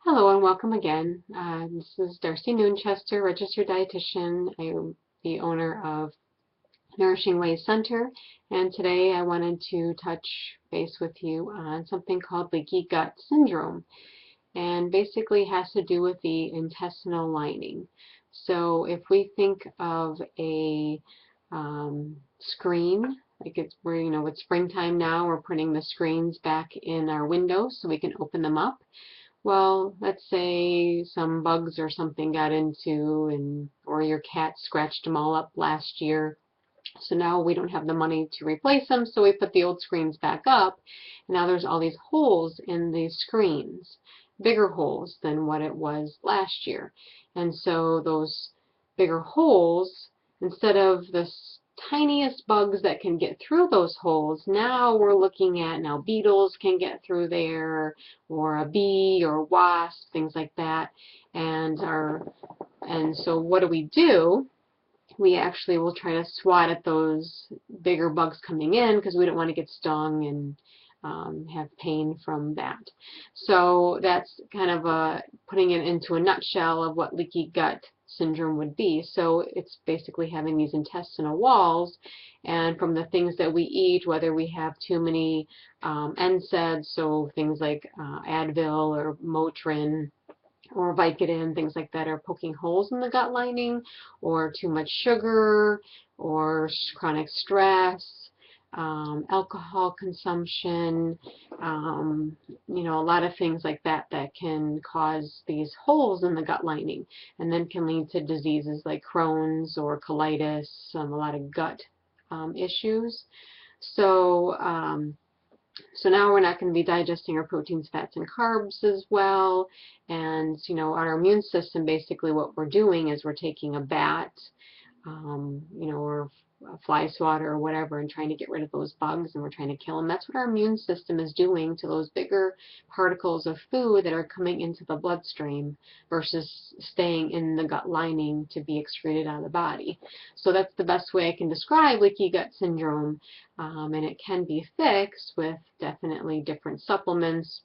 Hello and welcome again. This is Darcy Noonchester, registered dietitian. I am the owner of Nourishing Ways Center, and today I wanted to touch base with you on something called leaky gut syndrome, and basically has to do with the intestinal lining. So if we think of a screen, like it's springtime now, we're putting the screens back in our windows so we can open them up. Well, let's say some bugs or something got into, or your cat scratched them all up last year. So now we don't have the money to replace them, so we put the old screens back up. And now there's all these holes in these screens, bigger holes than what it was last year. And so those bigger holes, instead of the tiniest bugs that can get through those holes, now we're looking at beetles can get through there, or a bee or wasp, things like that. And so what do? We actually will try to swat at those bigger bugs coming in because we don't want to get stung and have pain from that. So that's kind of putting it into a nutshell of what leaky gut syndrome would be. So it's basically having these intestinal walls, and from the things that we eat, whether we have too many NSAIDs, so things like Advil or Motrin, or Vicodin, things like that, are poking holes in the gut lining, or too much sugar, or chronic stress, alcohol consumption, a lot of things like that that can cause these holes in the gut lining, and then can lead to diseases like Crohn's or colitis, a lot of gut issues. So so now we're not going to be digesting our proteins, fats, and carbs as well. And, our immune system, basically what we're doing is we're taking a bat, or a fly swatter or whatever, and trying to get rid of those bugs, and we're trying to kill them. That's what our immune system is doing to those bigger particles of food that are coming into the bloodstream versus staying in the gut lining to be excreted out of the body. So that's the best way I can describe leaky gut syndrome, and it can be fixed with definitely different supplements.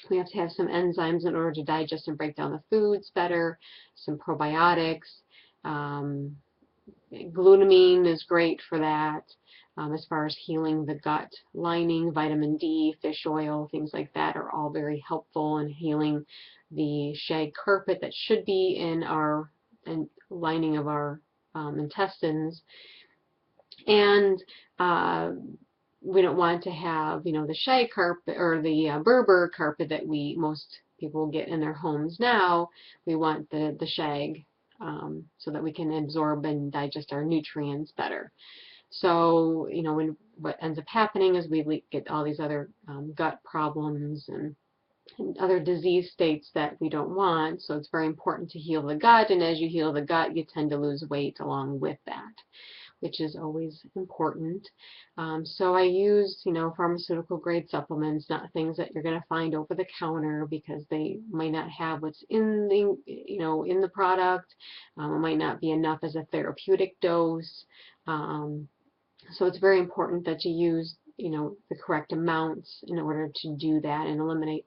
We have to have some enzymes in order to digest and break down the foods better, some probiotics. Glutamine is great for that, as far as healing the gut lining. Vitamin D, fish oil, things like that are all very helpful in healing the shag carpet that should be in our lining of our intestines. And we don't want to have, the shag carpet or the Berber carpet that most people get in their homes now. We want the shag, so that we can absorb and digest our nutrients better. So, what ends up happening is we get all these other gut problems and other disease states that we don't want. So it's very important to heal the gut, and as you heal the gut, you tend to lose weight along with that, which is always important. So I use, pharmaceutical grade supplements, not things that you're going to find over the counter, because they might not have what's in the product. It might not be enough as a therapeutic dose. So it's very important that you use, the correct amounts in order to do that and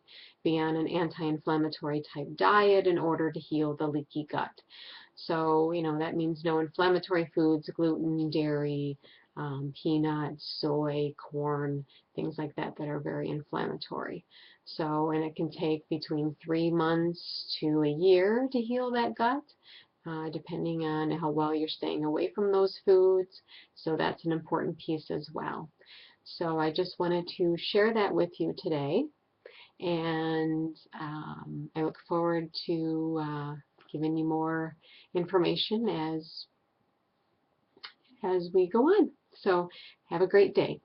be on an anti-inflammatory type diet in order to heal the leaky gut. So, that means no inflammatory foods, gluten, dairy, peanuts, soy, corn, things like that that are very inflammatory. So, and it can take between 3 months to a year to heal that gut, depending on how well you're staying away from those foods. So that's an important piece as well. So I just wanted to share that with you today, and I look forward to giving you more information as we go on. So have a great day.